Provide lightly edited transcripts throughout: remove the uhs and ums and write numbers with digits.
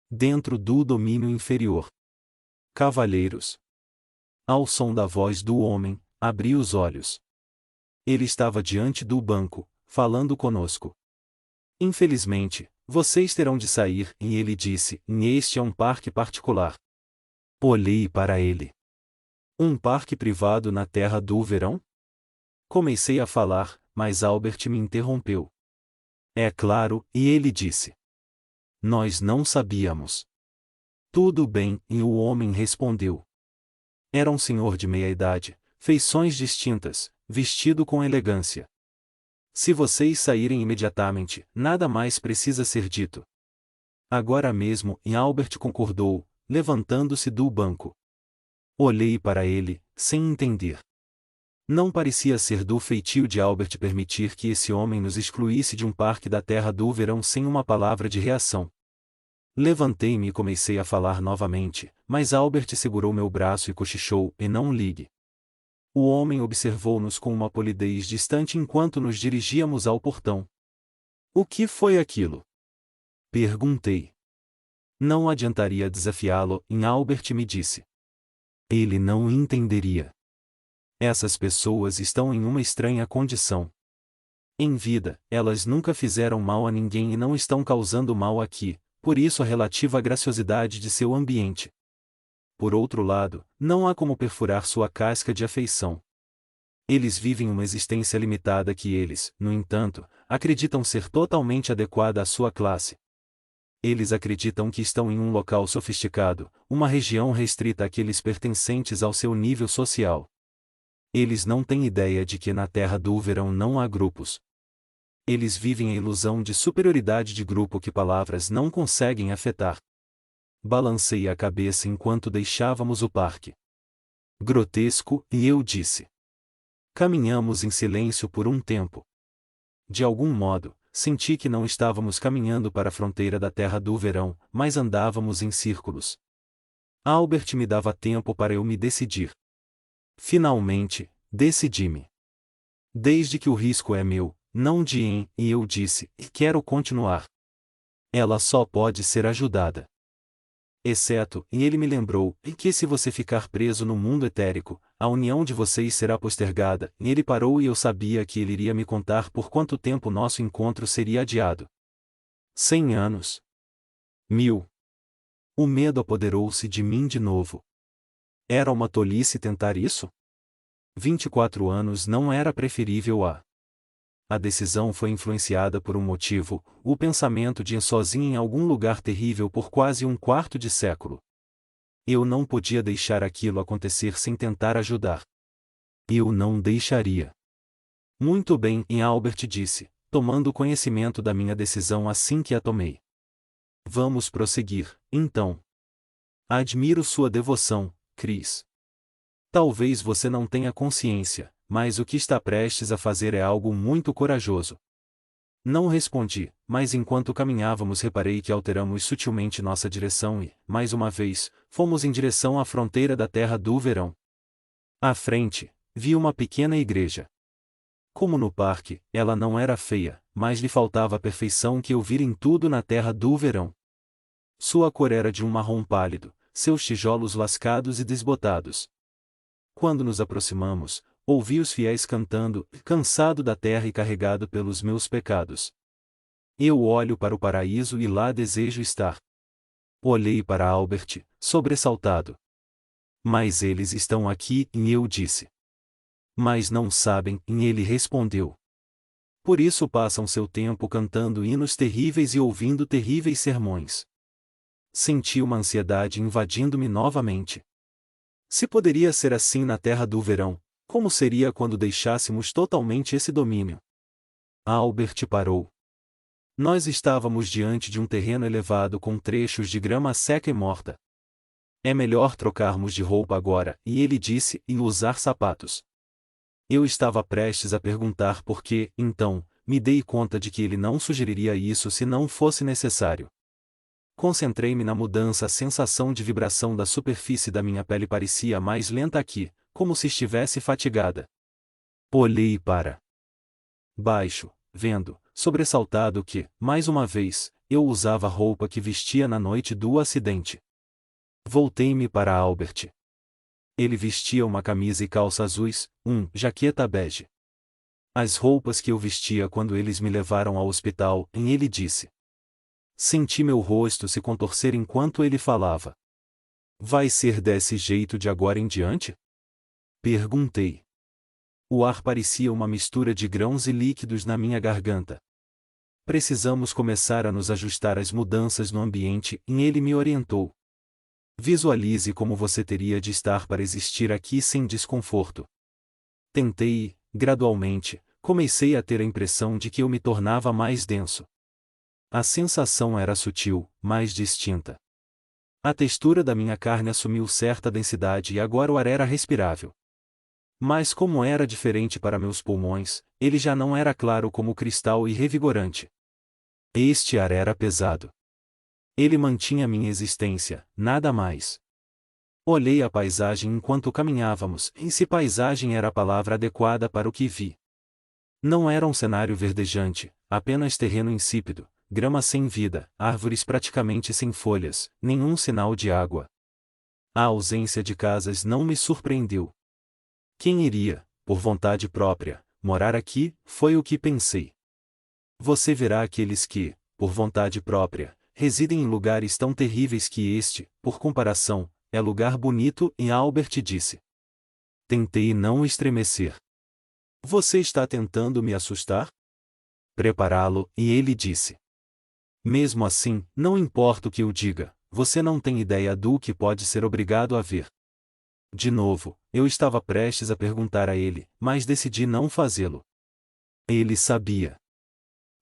dentro do domínio inferior. Cavalheiros. Ao som da voz do homem, abri os olhos. Ele estava diante do banco, falando conosco. Infelizmente, vocês terão de sair, e ele disse, este é um parque particular. Olhei para ele. Um parque privado na terra do verão? Comecei a falar, mas Albert me interrompeu. É claro, e ele disse. Nós não sabíamos. Tudo bem, e o homem respondeu. Era um senhor de meia idade, feições distintas, vestido com elegância. Se vocês saírem imediatamente, nada mais precisa ser dito. Agora mesmo, e Albert concordou, levantando-se do banco. Olhei para ele, sem entender. Não parecia ser do feitio de Albert permitir que esse homem nos excluísse de um parque da terra do verão sem uma palavra de reação. Levantei-me e comecei a falar novamente, mas Albert segurou meu braço e cochichou, e não ligue. O homem observou-nos com uma polidez distante enquanto nos dirigíamos ao portão. O que foi aquilo? Perguntei. Não adiantaria desafiá-lo, e Albert me disse. Ele não entenderia. Essas pessoas estão em uma estranha condição. Em vida, elas nunca fizeram mal a ninguém e não estão causando mal aqui, por isso a relativa graciosidade de seu ambiente. Por outro lado, não há como perfurar sua casca de afeição. Eles vivem uma existência limitada que eles, no entanto, acreditam ser totalmente adequada à sua classe. Eles acreditam que estão em um local sofisticado, uma região restrita àqueles pertencentes ao seu nível social. Eles não têm ideia de que na terra do verão não há grupos. Eles vivem a ilusão de superioridade de grupo que palavras não conseguem afetar. Balancei a cabeça enquanto deixávamos o parque. Grotesco, e eu disse. Caminhamos em silêncio por um tempo. De algum modo, senti que não estávamos caminhando para a fronteira da terra do verão, mas andávamos em círculos. Albert me dava tempo para eu me decidir. Finalmente, decidi-me. Desde que o risco é meu, não de em, e eu disse, quero continuar. Ela só pode ser ajudada. Exceto, e ele me lembrou, que se você ficar preso no mundo etérico, a união de vocês será postergada, e ele parou e eu sabia que ele iria me contar por quanto tempo nosso encontro seria adiado. 100 anos. 1000. O medo apoderou-se de mim de novo. Era uma tolice tentar isso? 24 anos não era preferível a... A decisão foi influenciada por um motivo, o pensamento de ir sozinho em algum lugar terrível por quase um quarto de século. Eu não podia deixar aquilo acontecer sem tentar ajudar. Eu não deixaria. Muito bem, e Albert disse, tomando conhecimento da minha decisão assim que a tomei. Vamos prosseguir, então. Admiro sua devoção, Chris. Talvez você não tenha consciência, mas o que está prestes a fazer é algo muito corajoso. Não respondi, mas enquanto caminhávamos reparei que alteramos sutilmente nossa direção e, mais uma vez, fomos em direção à fronteira da terra do verão. À frente, vi uma pequena igreja. Como no parque, ela não era feia, mas lhe faltava a perfeição que eu vira em tudo na terra do verão. Sua cor era de um marrom pálido, seus tijolos lascados e desbotados. Quando nos aproximamos, ouvi os fiéis cantando, cansado da terra e carregado pelos meus pecados. Eu olho para o paraíso e lá desejo estar. Olhei para Albert, sobressaltado. Mas eles estão aqui, e eu disse. Mas não sabem, e ele respondeu. Por isso passam seu tempo cantando hinos terríveis e ouvindo terríveis sermões. Senti uma ansiedade invadindo-me novamente. Se poderia ser assim na terra do verão, como seria quando deixássemos totalmente esse domínio? Albert parou. Nós estávamos diante de um terreno elevado com trechos de grama seca e morta. É melhor trocarmos de roupa agora, e ele disse, e usar sapatos. Eu estava prestes a perguntar por que, então, me dei conta de que ele não sugeriria isso se não fosse necessário. Concentrei-me na mudança. A sensação de vibração da superfície da minha pele parecia mais lenta aqui, como se estivesse fatigada. Olhei para baixo, vendo, sobressaltado que, mais uma vez, eu usava a roupa que vestia na noite do acidente. Voltei-me para Albert. Ele vestia uma camisa e calça azuis, jaqueta bege. As roupas que eu vestia quando eles me levaram ao hospital, ele disse. Senti meu rosto se contorcer enquanto ele falava. Vai ser desse jeito de agora em diante? Perguntei. O ar parecia uma mistura de grãos e líquidos na minha garganta. Precisamos começar a nos ajustar às mudanças no ambiente, e ele me orientou. Visualize como você teria de estar para existir aqui sem desconforto. Tentei e, gradualmente, comecei a ter a impressão de que eu me tornava mais denso. A sensação era sutil, mais distinta. A textura da minha carne assumiu certa densidade e agora o ar era respirável. Mas como era diferente para meus pulmões, ele já não era claro como cristal e revigorante. Este ar era pesado. Ele mantinha minha existência, nada mais. Olhei a paisagem enquanto caminhávamos, e se paisagem era a palavra adequada para o que vi. Não era um cenário verdejante, apenas terreno insípido, grama sem vida, árvores praticamente sem folhas, nenhum sinal de água. A ausência de casas não me surpreendeu. Quem iria, por vontade própria, morar aqui, foi o que pensei. Você verá aqueles que, por vontade própria, residem em lugares tão terríveis que este, por comparação, é lugar bonito, e Albert disse. Tentei não estremecer. Você está tentando me assustar? Prepará-lo, e ele disse. Mesmo assim, não importa o que eu diga, você não tem ideia do que pode ser obrigado a ver. De novo, eu estava prestes a perguntar a ele, mas decidi não fazê-lo. Ele sabia.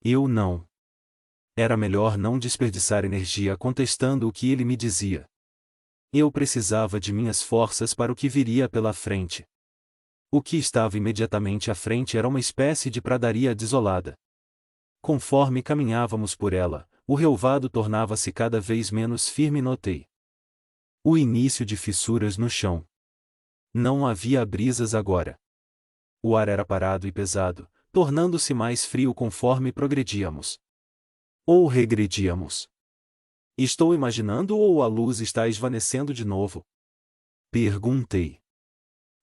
Eu não. Era melhor não desperdiçar energia contestando o que ele me dizia. Eu precisava de minhas forças para o que viria pela frente. O que estava imediatamente à frente era uma espécie de pradaria desolada. Conforme caminhávamos por ela, o relvado tornava-se cada vez menos firme e notei o início de fissuras no chão. Não havia brisas agora. O ar era parado e pesado, tornando-se mais frio conforme progredíamos. Ou regredíamos. Estou imaginando ou a luz está esvanecendo de novo? Perguntei.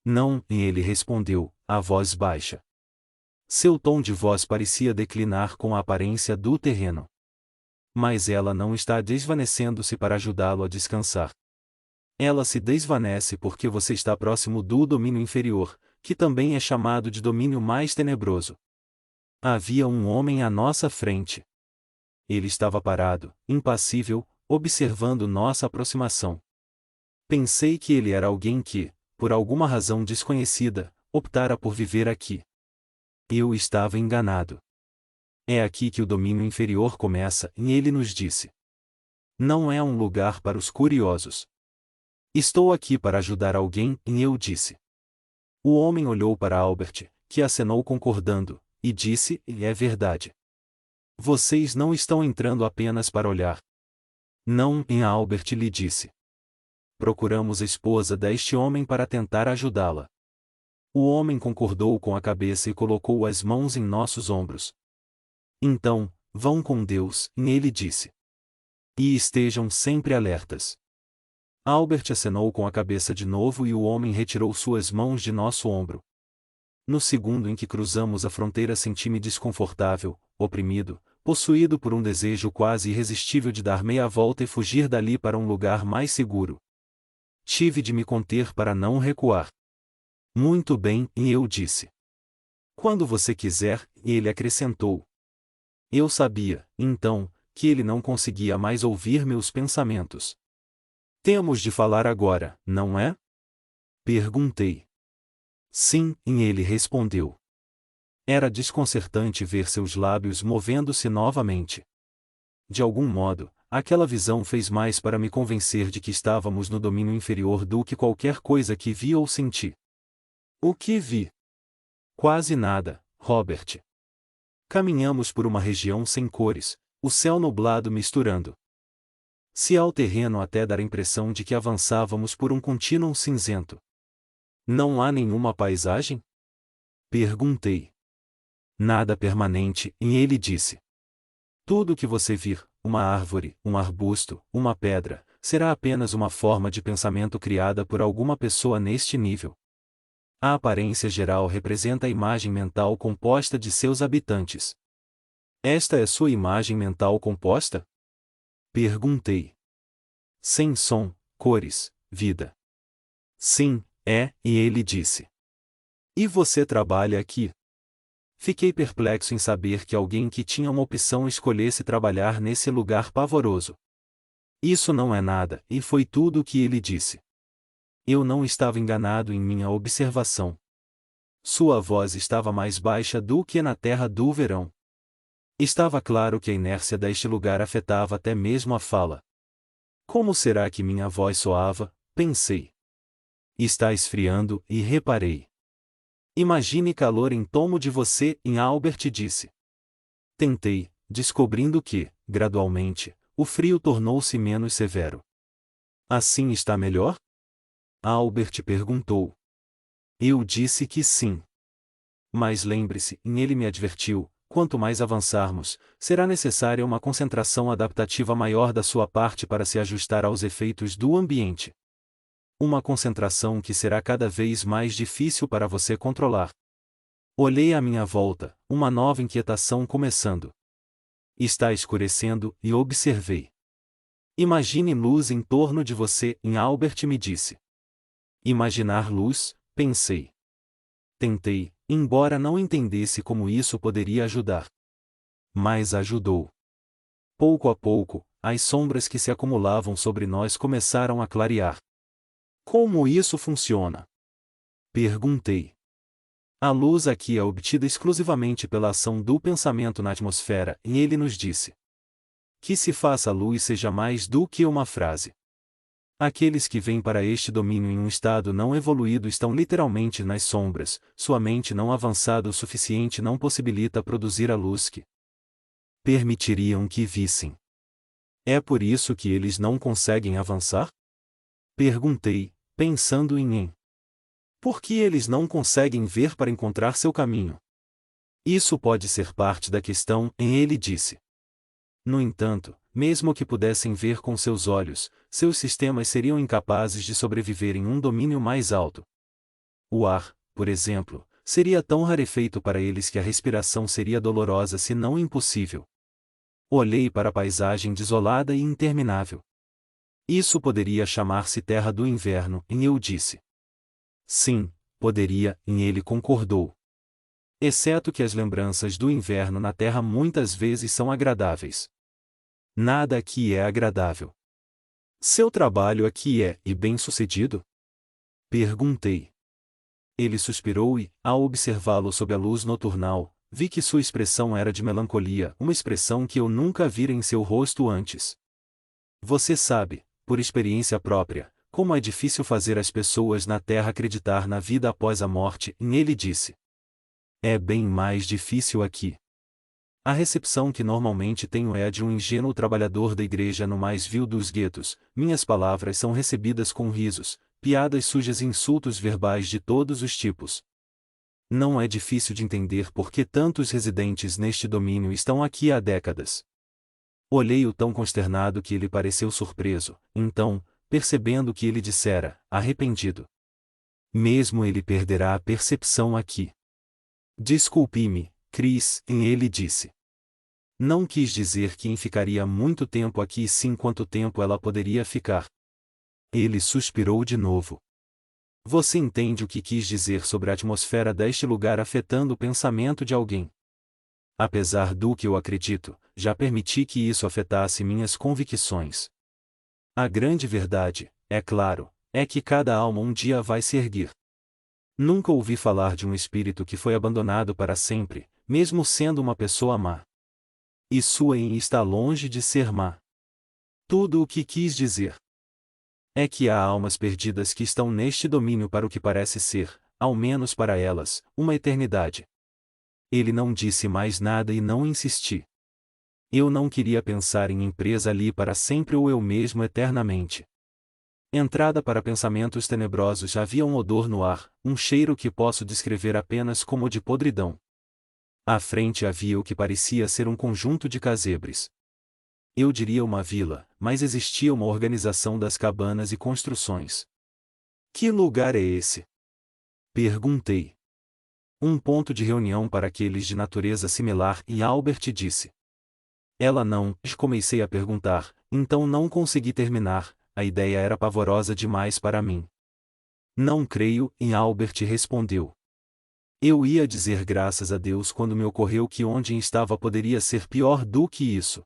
Não, e ele respondeu, a voz baixa. Seu tom de voz parecia declinar com a aparência do terreno. Mas ela não está desvanecendo-se para ajudá-lo a descansar. Ela se desvanece porque você está próximo do domínio inferior, que também é chamado de domínio mais tenebroso. Havia um homem à nossa frente. Ele estava parado, impassível, observando nossa aproximação. Pensei que ele era alguém que, por alguma razão desconhecida, optara por viver aqui. Eu estava enganado. É aqui que o domínio inferior começa, e ele nos disse. Não é um lugar para os curiosos. Estou aqui para ajudar alguém, e eu disse. O homem olhou para Albert, que acenou concordando, e disse, e é verdade. Vocês não estão entrando apenas para olhar. Não, e Albert lhe disse. Procuramos a esposa deste homem para tentar ajudá-la. O homem concordou com a cabeça e colocou as mãos em nossos ombros. Então, vão com Deus, e ele disse. E estejam sempre alertas. Albert acenou com a cabeça de novo e o homem retirou suas mãos de nosso ombro. No segundo em que cruzamos a fronteira senti-me desconfortável, oprimido, possuído por um desejo quase irresistível de dar meia volta e fugir dali para um lugar mais seguro. Tive de me conter para não recuar. Muito bem, e eu disse. Quando você quiser, ele acrescentou. Eu sabia, então, que ele não conseguia mais ouvir meus pensamentos. Temos de falar agora, não é? Perguntei. Sim, e ele respondeu. Era desconcertante ver seus lábios movendo-se novamente. De algum modo, aquela visão fez mais para me convencer de que estávamos no domínio inferior do que qualquer coisa que vi ou senti. O que vi? Quase nada, Robert. Caminhamos por uma região sem cores, o céu nublado misturando. Se ao terreno até dar a impressão de que avançávamos por um contínuo cinzento. Não há nenhuma paisagem? Perguntei. Nada permanente, e ele disse. Tudo o que você vir, uma árvore, um arbusto, uma pedra, será apenas uma forma de pensamento criada por alguma pessoa neste nível. A aparência geral representa a imagem mental composta de seus habitantes. Esta é sua imagem mental composta? Perguntei. Sem som, cores, vida. Sim, é, e ele disse. E você trabalha aqui? Fiquei perplexo em saber que alguém que tinha uma opção escolhesse trabalhar nesse lugar pavoroso. Isso não é nada, e foi tudo o que ele disse. Eu não estava enganado em minha observação. Sua voz estava mais baixa do que na terra do verão. Estava claro que a inércia deste lugar afetava até mesmo a fala. Como será que minha voz soava? Pensei. Está esfriando, e reparei. Imagine calor em tomo de você, em Albert disse. Tentei, descobrindo que, gradualmente, o frio tornou-se menos severo. Assim está melhor? Albert perguntou. Eu disse que sim. Mas lembre-se, ele me advertiu, quanto mais avançarmos, será necessária uma concentração adaptativa maior da sua parte para se ajustar aos efeitos do ambiente. Uma concentração que será cada vez mais difícil para você controlar. Olhei à minha volta, uma nova inquietação começando. Está escurecendo, e observei. Imagine luz em torno de você, Albert me disse. Imaginar luz, pensei. Tentei, embora não entendesse como isso poderia ajudar. Mas ajudou. Pouco a pouco, as sombras que se acumulavam sobre nós começaram a clarear. Como isso funciona? Perguntei. A luz aqui é obtida exclusivamente pela ação do pensamento na atmosfera, e ele nos disse. Que se faça a luz seja mais do que uma frase. Aqueles que vêm para este domínio em um estado não evoluído estão literalmente nas sombras, sua mente não avançada o suficiente não possibilita produzir a luz que permitiriam que vissem. É por isso que eles não conseguem avançar? Perguntei, pensando em. Por que eles não conseguem ver para encontrar seu caminho? Isso pode ser parte da questão, ele disse. No entanto, mesmo que pudessem ver com seus olhos, seus sistemas seriam incapazes de sobreviver em um domínio mais alto. O ar, por exemplo, seria tão rarefeito para eles que a respiração seria dolorosa se não impossível. Olhei para a paisagem desolada e interminável. Isso poderia chamar-se Terra do Inverno, e eu disse. Sim, poderia, e ele concordou. Exceto que as lembranças do inverno na Terra muitas vezes são agradáveis. Nada aqui é agradável. Seu trabalho aqui é, e bem-sucedido? Perguntei. Ele suspirou e, ao observá-lo sob a luz noturnal, vi que sua expressão era de melancolia, uma expressão que eu nunca vira em seu rosto antes. Você sabe, por experiência própria, como é difícil fazer as pessoas na Terra acreditar na vida após a morte, e ele disse. É bem mais difícil aqui. A recepção que normalmente tenho é a de um ingênuo trabalhador da igreja no mais vil dos guetos. Minhas palavras são recebidas com risos, piadas sujas e insultos verbais de todos os tipos. Não é difícil de entender por que tantos residentes neste domínio estão aqui há décadas. Olhei-o tão consternado que ele pareceu surpreso, então, percebendo que ele dissera, arrependido. Mesmo ele perderá a percepção aqui. Desculpe-me, Chris, ele disse. Não quis dizer que ficaria muito tempo aqui sim quanto tempo ela poderia ficar. Ele suspirou de novo. Você entende o que quis dizer sobre a atmosfera deste lugar afetando o pensamento de alguém? Apesar do que eu acredito, já permiti que isso afetasse minhas convicções. A grande verdade, é claro, é que cada alma um dia vai se erguer. Nunca ouvi falar de um espírito que foi abandonado para sempre, mesmo sendo uma pessoa má. E sua está longe de ser má. Tudo o que quis dizer é que há almas perdidas que estão neste domínio para o que parece ser, ao menos para elas, uma eternidade. Ele não disse mais nada e não insisti. Eu não queria pensar em empresa ali para sempre ou eu mesmo eternamente. Entrada para pensamentos tenebrosos havia um odor no ar, um cheiro que posso descrever apenas como de podridão. À frente havia o que parecia ser um conjunto de casebres. Eu diria uma vila, mas existia uma organização das cabanas e construções. Que lugar é esse? Perguntei. Um ponto de reunião para aqueles de natureza similar, e Albert disse. Ela não, comecei a perguntar, então não consegui terminar, a ideia era pavorosa demais para mim. Não creio, e Albert respondeu. Eu ia dizer graças a Deus quando me ocorreu que onde estava poderia ser pior do que isso.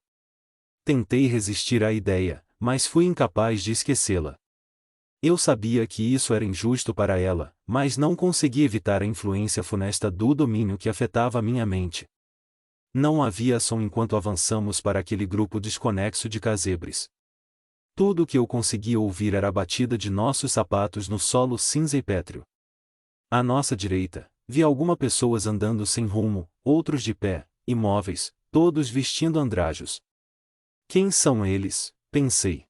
Tentei resistir à ideia, mas fui incapaz de esquecê-la. Eu sabia que isso era injusto para ela, mas não consegui evitar a influência funesta do domínio que afetava minha mente. Não havia som enquanto avançamos para aquele grupo desconexo de casebres. Tudo o que eu conseguia ouvir era a batida de nossos sapatos no solo cinza e pétreo. À nossa direita, vi algumas pessoas andando sem rumo, outros de pé, imóveis, todos vestindo andrajos. Quem são eles? Pensei.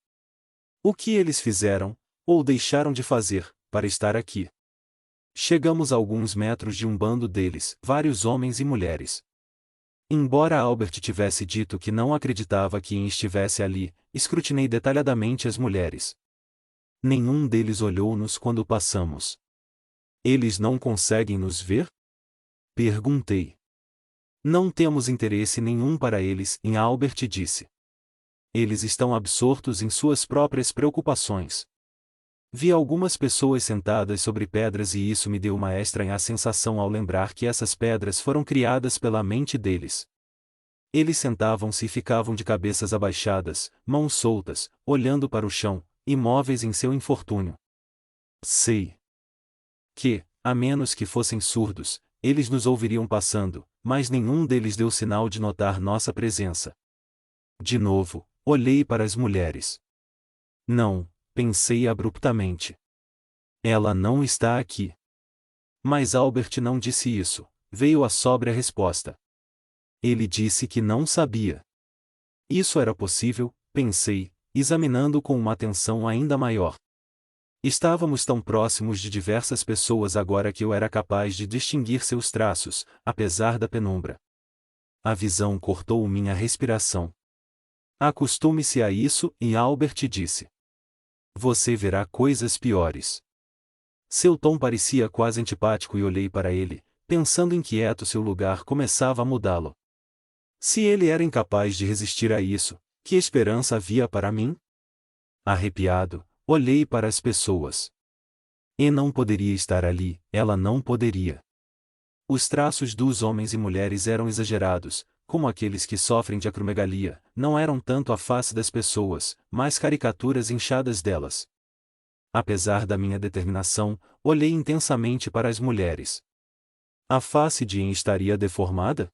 O que eles fizeram, ou deixaram de fazer, para estar aqui? Chegamos a alguns metros de um bando deles, vários homens e mulheres. Embora Albert tivesse dito que não acreditava que estivesse ali, escrutinei detalhadamente as mulheres. Nenhum deles olhou-nos quando passamos. Eles não conseguem nos ver? Perguntei. Não temos interesse nenhum para eles, e Albert disse. Eles estão absortos em suas próprias preocupações. Vi algumas pessoas sentadas sobre pedras e isso me deu uma estranha sensação ao lembrar que essas pedras foram criadas pela mente deles. Eles sentavam-se e ficavam de cabeças abaixadas, mãos soltas, olhando para o chão, imóveis em seu infortúnio. Sei que, a menos que fossem surdos, eles nos ouviriam passando, mas nenhum deles deu sinal de notar nossa presença. De novo, olhei para as mulheres. Não, pensei abruptamente. Ela não está aqui. Mas Albert não disse isso, veio a sóbria resposta. Ele disse que não sabia. Isso era possível, pensei, examinando com uma atenção ainda maior. Estávamos tão próximos de diversas pessoas agora que eu era capaz de distinguir seus traços, apesar da penumbra. A visão cortou minha respiração. Acostume-se a isso, e Albert disse. Você verá coisas piores. Seu tom parecia quase antipático e olhei para ele, pensando inquieto se o lugar começava a mudá-lo. Se ele era incapaz de resistir a isso, que esperança havia para mim? Arrepiado, olhei para as pessoas. E não poderia estar ali, ela não poderia. Os traços dos homens e mulheres eram exagerados, como aqueles que sofrem de acromegalia, não eram tanto a face das pessoas, mas caricaturas inchadas delas. Apesar da minha determinação, olhei intensamente para as mulheres. A face de Anne estaria deformada?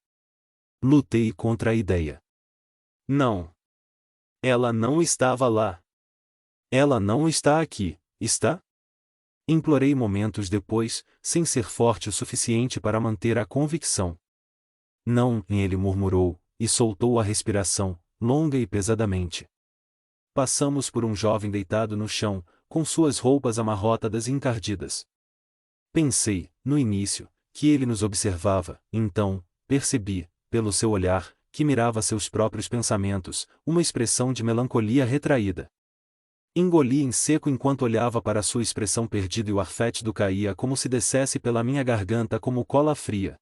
Lutei contra a ideia. Não. Ela não estava lá. Ela não está aqui, está? Implorei momentos depois, sem ser forte o suficiente para manter a convicção. Não, ele murmurou, e soltou a respiração, longa e pesadamente. Passamos por um jovem deitado no chão, com suas roupas amarrotadas e encardidas. Pensei, no início, que ele nos observava, então, percebi, pelo seu olhar, que mirava seus próprios pensamentos, uma expressão de melancolia retraída. Engoli em seco enquanto olhava para sua expressão perdida e o ar fétido caía como se descesse pela minha garganta como cola fria.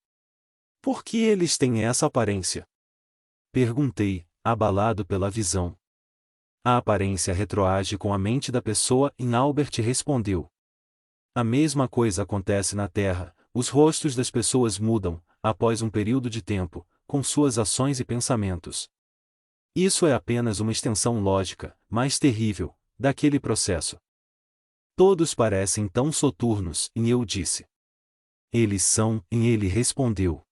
Por que eles têm essa aparência? Perguntei, abalado pela visão. A aparência retroage com a mente da pessoa, e Albert respondeu. A mesma coisa acontece na Terra, os rostos das pessoas mudam, após um período de tempo, com suas ações e pensamentos. Isso é apenas uma extensão lógica, mais terrível, daquele processo. Todos parecem tão soturnos, e eu disse. Eles são, e ele respondeu.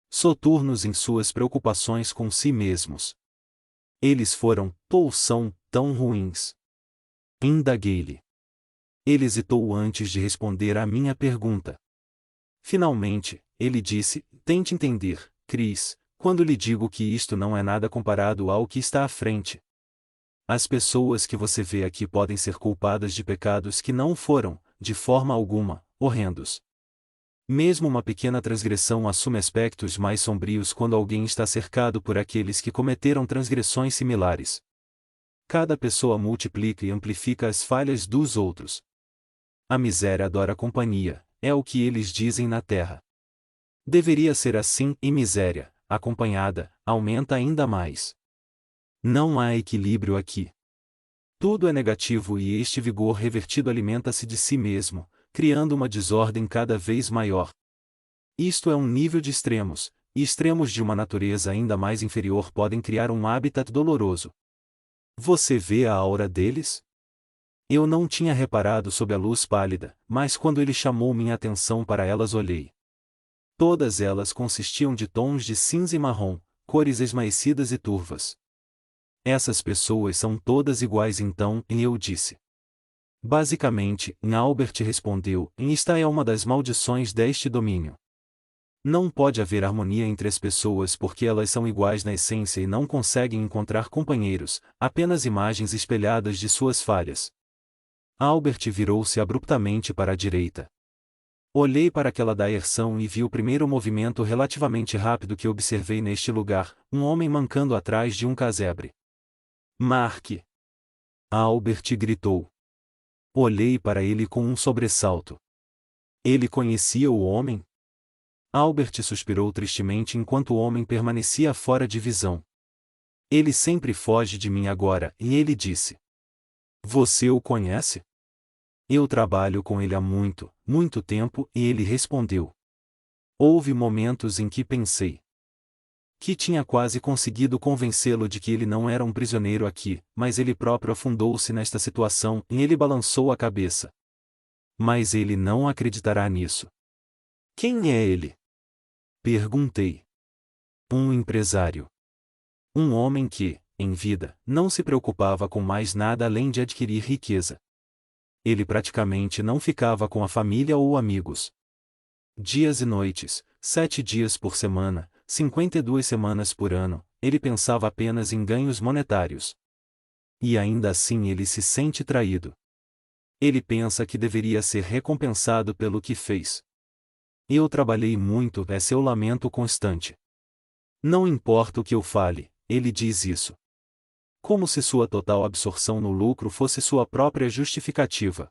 Soturnos em suas preocupações com si mesmos. Eles foram, ou são, tão ruins. Indaguei-lhe. Ele hesitou antes de responder à minha pergunta. Finalmente, ele disse, tente entender, Chris, quando lhe digo que isto não é nada comparado ao que está à frente. As pessoas que você vê aqui podem ser culpadas de pecados que não foram, de forma alguma, horrendos. Mesmo uma pequena transgressão assume aspectos mais sombrios quando alguém está cercado por aqueles que cometeram transgressões similares. Cada pessoa multiplica e amplifica as falhas dos outros. A miséria adora companhia, é o que eles dizem na terra. Deveria ser assim, e miséria, acompanhada, aumenta ainda mais. Não há equilíbrio aqui. Tudo é negativo e este vigor revertido alimenta-se de si mesmo, criando uma desordem cada vez maior. Isto é um nível de extremos, e extremos de uma natureza ainda mais inferior podem criar um habitat doloroso. Você vê a aura deles? Eu não tinha reparado sob a luz pálida, mas quando ele chamou minha atenção para elas olhei. Todas elas consistiam de tons de cinza e marrom, cores esmaecidas e turvas. Essas pessoas são todas iguais então, e eu disse. Basicamente, Albert respondeu, esta é uma das maldições deste domínio. Não pode haver harmonia entre as pessoas porque elas são iguais na essência e não conseguem encontrar companheiros, apenas imagens espelhadas de suas falhas. Albert virou-se abruptamente para a direita. Olhei para aquela daersão e vi o primeiro movimento relativamente rápido que observei neste lugar, um homem mancando atrás de um casebre. Mark! Albert gritou. Olhei para ele com um sobressalto. Ele conhecia o homem? Albert suspirou tristemente enquanto o homem permanecia fora de visão. Ele sempre foge de mim agora, e ele disse. Você o conhece? Eu trabalho com ele há muito, muito tempo, e ele respondeu. Houve momentos em que pensei que tinha quase conseguido convencê-lo de que ele não era um prisioneiro aqui, mas ele próprio afundou-se nesta situação, e ele balançou a cabeça. Mas ele não acreditará nisso. Quem é ele? Perguntei. Um empresário. Um homem que, em vida, não se preocupava com mais nada além de adquirir riqueza. Ele praticamente não ficava com a família ou amigos. Dias e noites, 7 dias por semana, 52 semanas por ano, ele pensava apenas em ganhos monetários. E ainda assim ele se sente traído. Ele pensa que deveria ser recompensado pelo que fez. Eu trabalhei muito, é seu lamento constante. Não importa o que eu fale, ele diz isso. Como se sua total absorção no lucro fosse sua própria justificativa.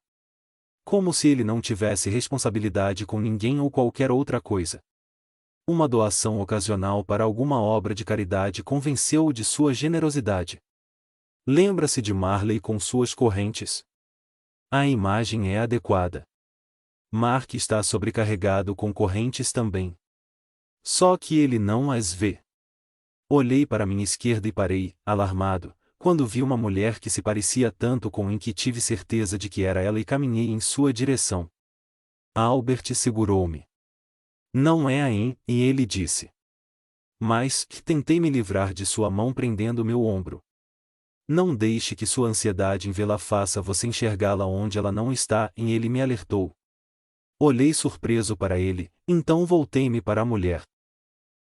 Como se ele não tivesse responsabilidade com ninguém ou qualquer outra coisa. Uma doação ocasional para alguma obra de caridade convenceu-o de sua generosidade. Lembra-se de Marley com suas correntes? A imagem é adequada. Mark está sobrecarregado com correntes também. Só que ele não as vê. Olhei para minha esquerda e parei, alarmado, quando vi uma mulher que se parecia tanto com em que tive certeza de que era ela e caminhei em sua direção. Albert segurou-me. Não é a Em, e ele disse. Mas, tentei me livrar de sua mão prendendo meu ombro. Não deixe que sua ansiedade em vê-la faça você enxergá-la onde ela não está, e ele me alertou. Olhei surpreso para ele, então voltei-me para a mulher.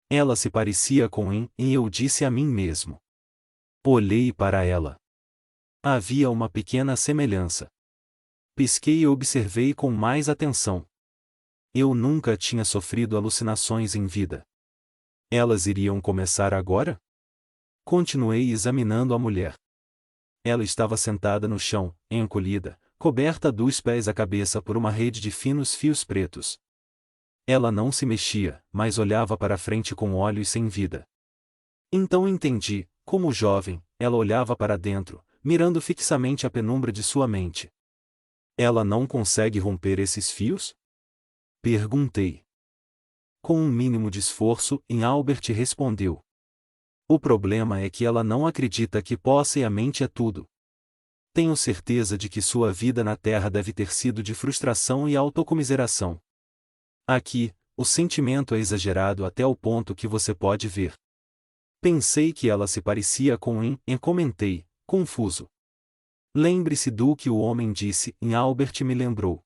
Ela se parecia com Em, e eu disse a mim mesmo. Olhei para ela. Havia uma pequena semelhança. Pisquei e observei com mais atenção. Eu nunca tinha sofrido alucinações em vida. Elas iriam começar agora? Continuei examinando a mulher. Ela estava sentada no chão, encolhida, coberta dos pés à cabeça por uma rede de finos fios pretos. Ela não se mexia, mas olhava para frente com olhos sem vida. Então entendi, como jovem, ela olhava para dentro, mirando fixamente a penumbra de sua mente. Ela não consegue romper esses fios? Perguntei. Com um mínimo de esforço, Albert respondeu. O problema é que ela não acredita que possa e a mente é tudo. Tenho certeza de que sua vida na Terra deve ter sido de frustração e autocomiseração. Aqui, o sentimento é exagerado até o ponto que você pode ver. Pensei que ela se parecia com Em, e comentei, confuso. Lembre-se do que o homem disse, e Albert me lembrou.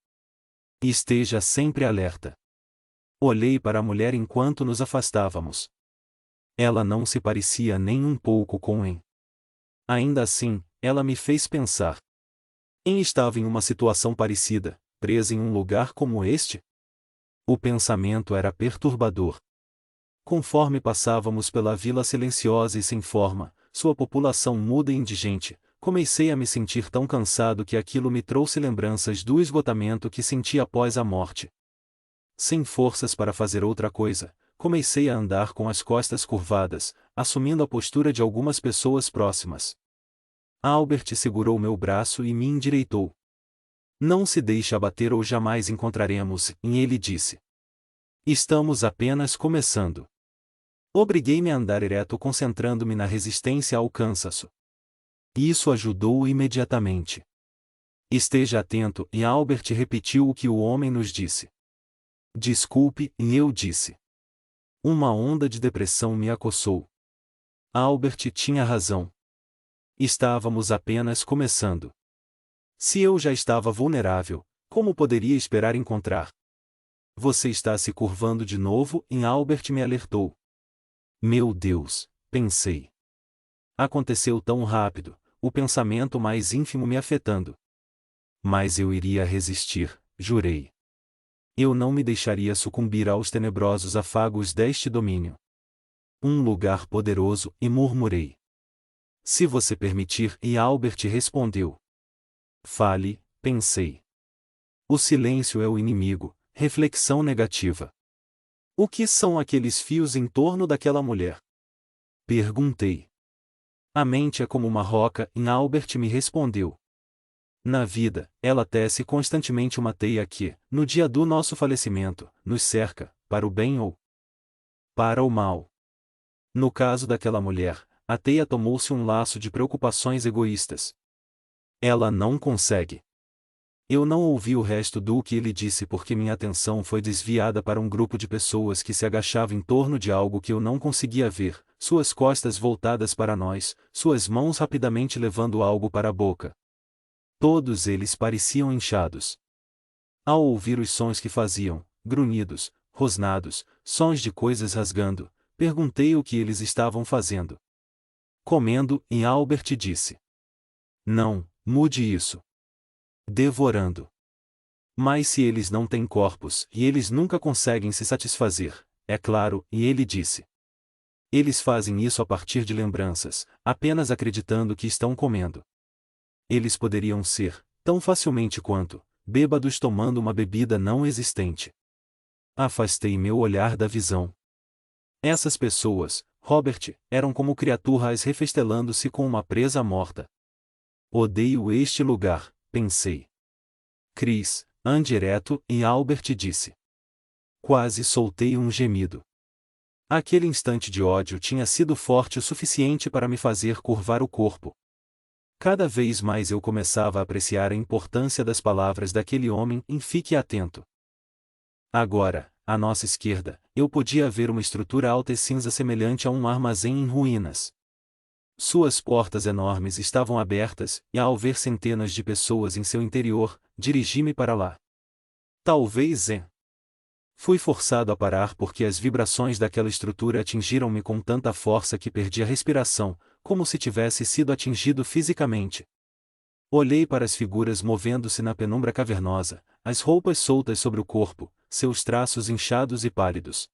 Esteja sempre alerta. Olhei para a mulher enquanto nos afastávamos. Ela não se parecia nem um pouco com Em. Ainda assim, ela me fez pensar. Em estava em uma situação parecida, presa em um lugar como este? O pensamento era perturbador. Conforme passávamos pela vila silenciosa e sem forma, sua população muda e indigente, comecei a me sentir tão cansado que aquilo me trouxe lembranças do esgotamento que senti após a morte. Sem forças para fazer outra coisa, comecei a andar com as costas curvadas, assumindo a postura de algumas pessoas próximas. Albert segurou meu braço e me endireitou. Não se deixe abater ou jamais encontraremos, e ele disse. Estamos apenas começando. Obriguei-me a andar ereto concentrando-me na resistência ao cansaço. Isso ajudou imediatamente. Esteja atento, e Albert repetiu o que o homem nos disse. Desculpe, e eu disse. Uma onda de depressão me acossou. Albert tinha razão. Estávamos apenas começando. Se eu já estava vulnerável, como poderia esperar encontrar? Você está se curvando de novo, e Albert me alertou. Meu Deus, pensei. Aconteceu tão rápido, o pensamento mais ínfimo me afetando. Mas eu iria resistir, jurei. Eu não me deixaria sucumbir aos tenebrosos afagos deste domínio. Um lugar poderoso, e murmurei. Se você permitir, e Albert respondeu. Fale, pensei. O silêncio é o inimigo, reflexão negativa. O que são aqueles fios em torno daquela mulher? Perguntei. A mente é como uma roca, e Albert me respondeu. Na vida, ela tece constantemente uma teia que, no dia do nosso falecimento, nos cerca, para o bem ou para o mal. No caso daquela mulher, a teia tomou-se um laço de preocupações egoístas. Ela não consegue. Eu não ouvi o resto do que ele disse porque minha atenção foi desviada para um grupo de pessoas que se agachava em torno de algo que eu não conseguia ver, suas costas voltadas para nós, suas mãos rapidamente levando algo para a boca. Todos eles pareciam inchados. Ao ouvir os sons que faziam, grunhidos, rosnados, sons de coisas rasgando, perguntei o que eles estavam fazendo. Comendo, e Albert disse. Não, mude isso. Devorando. Mas se eles não têm corpos, e eles nunca conseguem se satisfazer, é claro, e ele disse. Eles fazem isso a partir de lembranças, apenas acreditando que estão comendo. Eles poderiam ser, tão facilmente quanto, bêbados tomando uma bebida não existente. Afastei meu olhar da visão. Essas pessoas, Robert, eram como criaturas refestelando-se com uma presa morta. Odeio este lugar, pensei. Chris, ande ereto, e Albert disse. Quase soltei um gemido. Aquele instante de ódio tinha sido forte o suficiente para me fazer curvar o corpo. Cada vez mais eu começava a apreciar a importância das palavras daquele homem e fique atento. Agora, à nossa esquerda, eu podia ver uma estrutura alta e cinza semelhante a um armazém em ruínas. Suas portas enormes estavam abertas, e ao ver centenas de pessoas em seu interior, dirigi-me para lá. Talvez Fui forçado a parar porque as vibrações daquela estrutura atingiram-me com tanta força que perdi a respiração, como se tivesse sido atingido fisicamente. Olhei para as figuras movendo-se na penumbra cavernosa, as roupas soltas sobre o corpo, seus traços inchados e pálidos.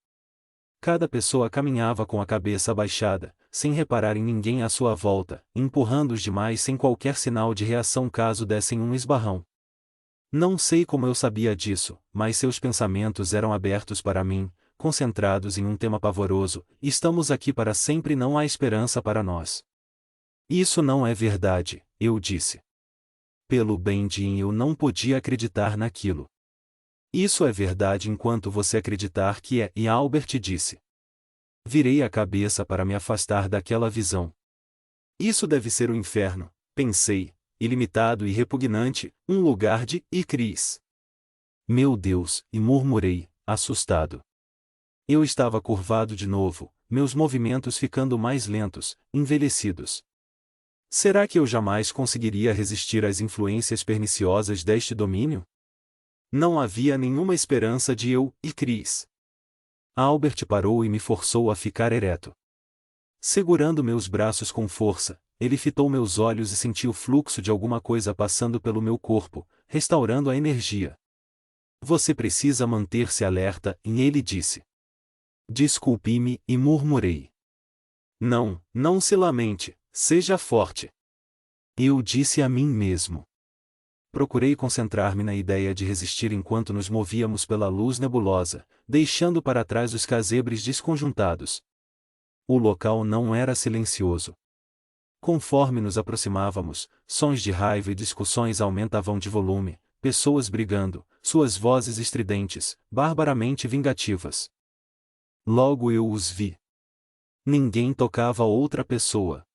Cada pessoa caminhava com a cabeça abaixada, sem reparar em ninguém à sua volta, empurrando os demais sem qualquer sinal de reação caso dessem um esbarrão. Não sei como eu sabia disso, mas seus pensamentos eram abertos para mim, concentrados em um tema pavoroso: estamos aqui para sempre e não há esperança para nós. Isso não é verdade, eu disse. Pelo bem de eu não podia acreditar naquilo. Isso é verdade enquanto você acreditar que é, e Albert disse. Virei a cabeça para me afastar daquela visão. Isso deve ser o inferno, pensei, ilimitado e repugnante, um lugar de Cris. Meu Deus, e murmurei, assustado. Eu estava curvado de novo, meus movimentos ficando mais lentos, envelhecidos. Será que eu jamais conseguiria resistir às influências perniciosas deste domínio? Não havia nenhuma esperança de eu e Chris. Albert parou e me forçou a ficar ereto. Segurando meus braços com força, ele fitou meus olhos e senti o fluxo de alguma coisa passando pelo meu corpo, restaurando a energia. Você precisa manter-se alerta, e ele disse. Desculpe-me, e murmurei. Não, não se lamente, seja forte. Eu disse a mim mesmo. Procurei concentrar-me na ideia de resistir enquanto nos movíamos pela luz nebulosa, deixando para trás os casebres desconjuntados. O local não era silencioso. Conforme nos aproximávamos, sons de raiva e discussões aumentavam de volume, pessoas brigando, suas vozes estridentes, barbaramente vingativas. Logo eu os vi. Ninguém tocava outra pessoa.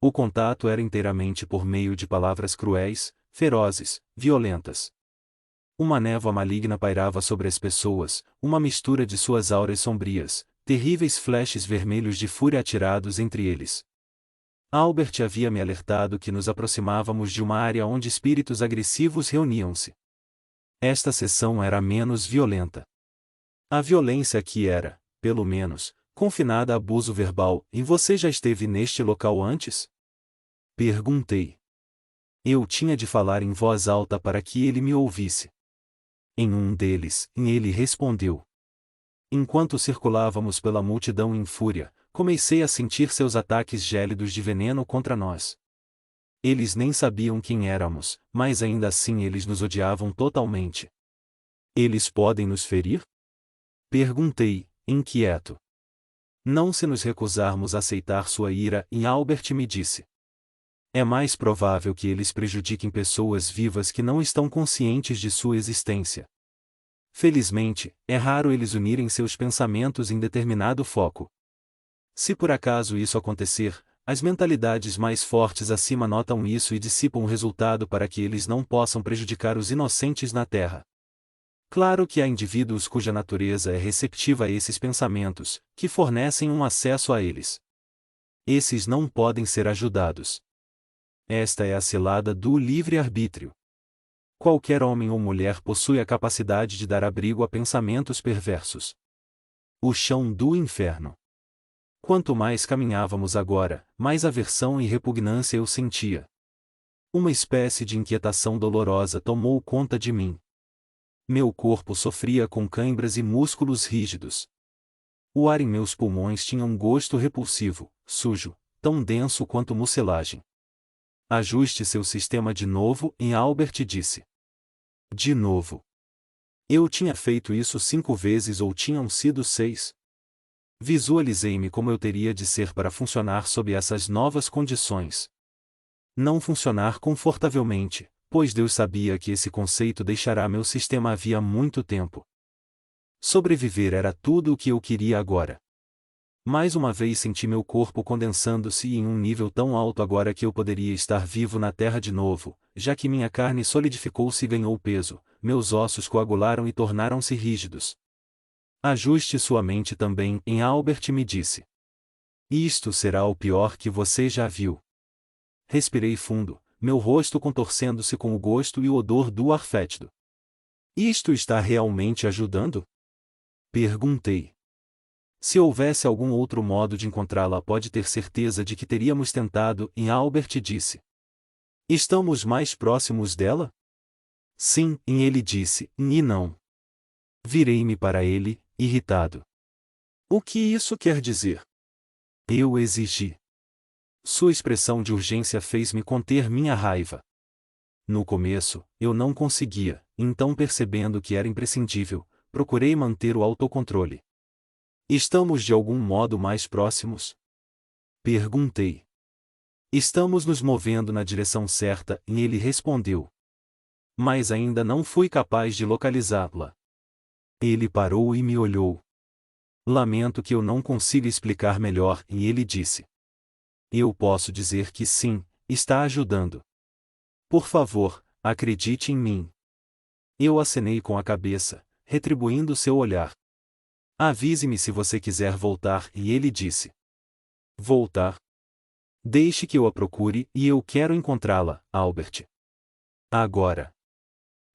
O contato era inteiramente por meio de palavras cruéis, ferozes, violentas. Uma névoa maligna pairava sobre as pessoas, uma mistura de suas auras sombrias, terríveis flashes vermelhos de fúria atirados entre eles. Albert havia me alertado que nos aproximávamos de uma área onde espíritos agressivos reuniam-se. Esta sessão era menos violenta. A violência aqui era, pelo menos, confinada a abuso verbal. E você já esteve neste local antes? Perguntei. Eu tinha de falar em voz alta para que ele me ouvisse. Em um deles, ele respondeu. Enquanto circulávamos pela multidão em fúria, comecei a sentir seus ataques gélidos de veneno contra nós. Eles nem sabiam quem éramos, mas ainda assim eles nos odiavam totalmente. Eles podem nos ferir? Perguntei, inquieto. Não se nos recusarmos a aceitar sua ira, e Albert me disse. É mais provável que eles prejudiquem pessoas vivas que não estão conscientes de sua existência. Felizmente, é raro eles unirem seus pensamentos em determinado foco. Se por acaso isso acontecer, as mentalidades mais fortes acima notam isso e dissipam o resultado para que eles não possam prejudicar os inocentes na Terra. Claro que há indivíduos cuja natureza é receptiva a esses pensamentos, que fornecem um acesso a eles. Esses não podem ser ajudados. Esta é a cilada do livre-arbítrio. Qualquer homem ou mulher possui a capacidade de dar abrigo a pensamentos perversos. O chão do inferno. Quanto mais caminhávamos agora, mais aversão e repugnância eu sentia. Uma espécie de inquietação dolorosa tomou conta de mim. Meu corpo sofria com cãibras e músculos rígidos. O ar em meus pulmões tinha um gosto repulsivo, sujo, tão denso quanto mucilagem. Ajuste seu sistema de novo, e Albert disse. De novo. Eu tinha feito isso 5 vezes ou tinham sido 6. Visualizei-me como eu teria de ser para funcionar sob essas novas condições. Não funcionar confortavelmente, pois Deus sabia que esse conceito deixará meu sistema havia muito tempo. Sobreviver era tudo o que eu queria agora. Mais uma vez senti meu corpo condensando-se em um nível tão alto agora que eu poderia estar vivo na Terra de novo, já que minha carne solidificou-se e ganhou peso, meus ossos coagularam e tornaram-se rígidos. Ajuste sua mente também, e Albert me disse. Isto será o pior que você já viu. Respirei fundo, meu rosto contorcendo-se com o gosto e o odor do ar fétido. Isto está realmente ajudando? Perguntei. Se houvesse algum outro modo de encontrá-la, pode ter certeza de que teríamos tentado, e Albert disse. Estamos mais próximos dela? Sim, e ele disse, e não. Virei-me para ele, irritado. O que isso quer dizer? Eu exigi. Sua expressão de urgência fez-me conter minha raiva. No começo, eu não conseguia, então percebendo que era imprescindível, procurei manter o autocontrole. Estamos de algum modo mais próximos? Perguntei. Estamos nos movendo na direção certa, e ele respondeu. Mas ainda não fui capaz de localizá-la. Ele parou e me olhou. Lamento que eu não consiga explicar melhor, e ele disse. Eu posso dizer que sim, está ajudando. Por favor, acredite em mim. Eu acenei com a cabeça, retribuindo seu olhar. Avise-me se você quiser voltar, e ele disse. Voltar? Deixe que eu a procure, e eu quero encontrá-la, Albert. Agora.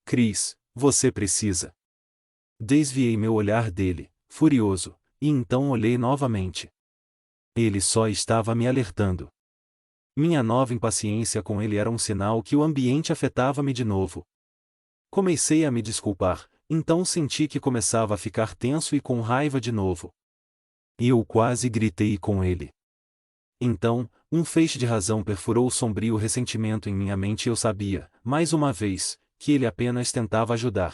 Chris, você precisa. Desviei meu olhar dele, furioso, e então olhei novamente. Ele só estava me alertando. Minha nova impaciência com ele era um sinal que o ambiente afetava-me de novo. Comecei a me desculpar, Então senti que começava a ficar tenso e com raiva de novo. E eu quase gritei com ele. Então, um feixe de razão perfurou o sombrio ressentimento em minha mente e eu sabia, mais uma vez, que ele apenas tentava ajudar.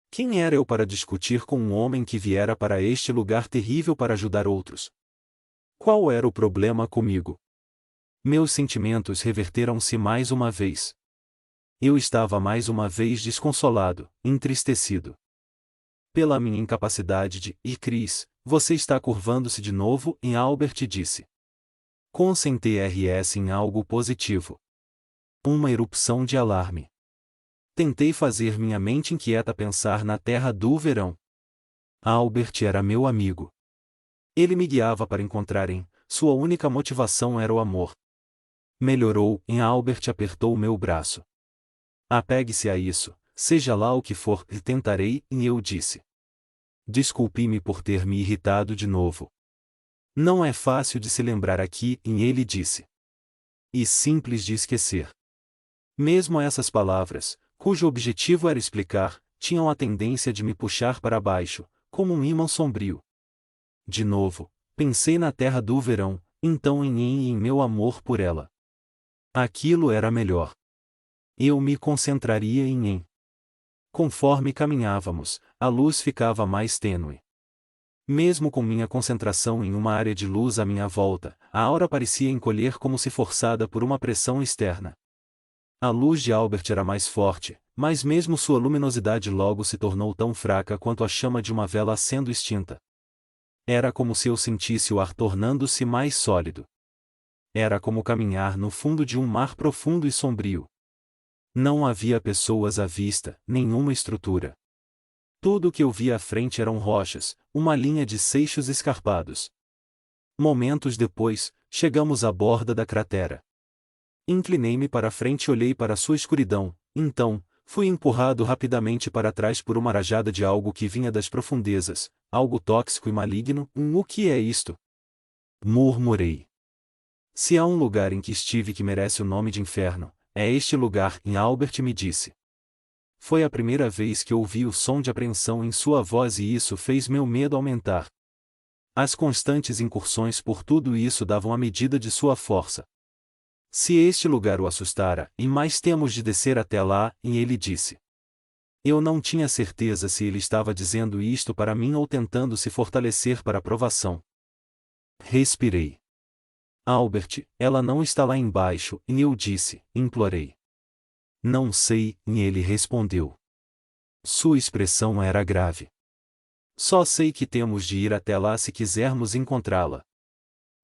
Quem era eu para discutir com um homem que viera para este lugar terrível para ajudar outros? Qual era o problema comigo? Meus sentimentos reverteram-se mais uma vez. Eu estava mais uma vez desconsolado, entristecido. Pela minha incapacidade de, e Chris, você está curvando-se de novo, e Albert disse. Concentrei-se em algo positivo. Uma erupção de alarme. Tentei fazer minha mente inquieta pensar na terra do verão. Albert era meu amigo. Ele me guiava para encontrar sua única motivação era o amor. Melhorou, e Albert apertou meu braço. Apegue-se a isso, seja lá o que for, e tentarei, e eu disse. Desculpe-me por ter me irritado de novo. Não é fácil de se lembrar aqui, e ele disse. E simples de esquecer. Mesmo essas palavras, cujo objetivo era explicar, tinham a tendência de me puxar para baixo, como um ímã sombrio. De novo, pensei na terra do verão, então em meu amor por ela. Aquilo era melhor. Eu me concentraria em. Conforme caminhávamos, a luz ficava mais tênue. Mesmo com minha concentração em uma área de luz à minha volta, a aura parecia encolher como se forçada por uma pressão externa. A luz de Albert era mais forte, mas mesmo sua luminosidade logo se tornou tão fraca quanto a chama de uma vela sendo extinta. Era como se eu sentisse o ar tornando-se mais sólido. Era como caminhar no fundo de um mar profundo e sombrio. Não havia pessoas à vista, nenhuma estrutura. Tudo o que eu via à frente eram rochas, uma linha de seixos escarpados. Momentos depois, chegamos à borda da cratera. Inclinei-me para a frente e olhei para sua escuridão, então, fui empurrado rapidamente para trás por uma rajada de algo que vinha das profundezas, algo tóxico e maligno. O que é isto? Murmurei. Se há um lugar em que estive que merece o nome de inferno, é este lugar, e Albert me disse. Foi a primeira vez que ouvi o som de apreensão em sua voz e isso fez meu medo aumentar. As constantes incursões por tudo isso davam a medida de sua força. Se este lugar o assustara, e mais temos de descer até lá, e ele disse. Eu não tinha certeza se ele estava dizendo isto para mim ou tentando se fortalecer para a provação. Respirei. Albert, ela não está lá embaixo, e eu disse, implorei. Não sei, e ele respondeu. Sua expressão era grave. Só sei que temos de ir até lá se quisermos encontrá-la.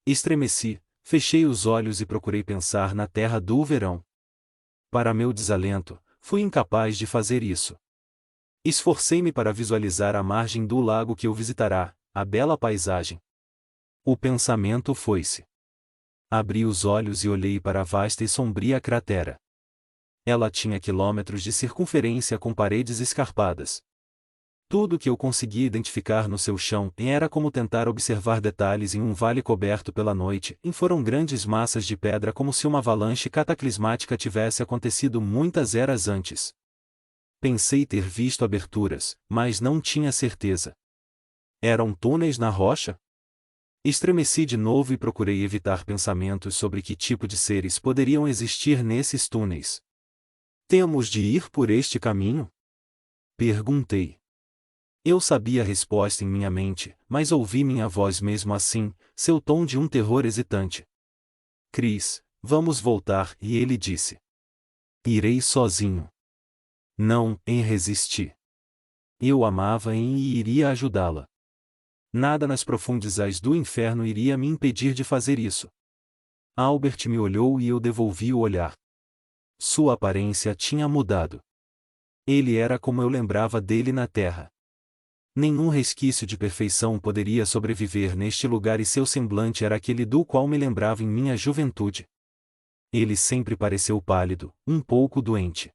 Estremeci, fechei os olhos e procurei pensar na terra do verão. Para meu desalento, fui incapaz de fazer isso. Esforcei-me para visualizar a margem do lago que eu visitará, a bela paisagem. O pensamento foi-se. Abri os olhos e olhei para a vasta e sombria cratera. Ela tinha quilômetros de circunferência com paredes escarpadas. Tudo o que eu conseguia identificar no seu chão era como tentar observar detalhes em um vale coberto pela noite, e foram grandes massas de pedra como se uma avalanche cataclismática tivesse acontecido muitas eras antes. Pensei ter visto aberturas, mas não tinha certeza. Eram túneis na rocha? Estremeci de novo e procurei evitar pensamentos sobre que tipo de seres poderiam existir nesses túneis. Temos de ir por este caminho? Perguntei. Eu sabia a resposta em minha mente, mas ouvi minha voz mesmo assim, seu tom de um terror hesitante. Chris, vamos voltar, e ele disse. Irei sozinho. Não, resisti. Eu amava e iria ajudá-la. Nada nas profundezas do inferno iria me impedir de fazer isso. Albert me olhou e eu devolvi o olhar. Sua aparência tinha mudado. Ele era como eu lembrava dele na terra. Nenhum resquício de perfeição poderia sobreviver neste lugar e seu semblante era aquele do qual me lembrava em minha juventude. Ele sempre pareceu pálido, um pouco doente.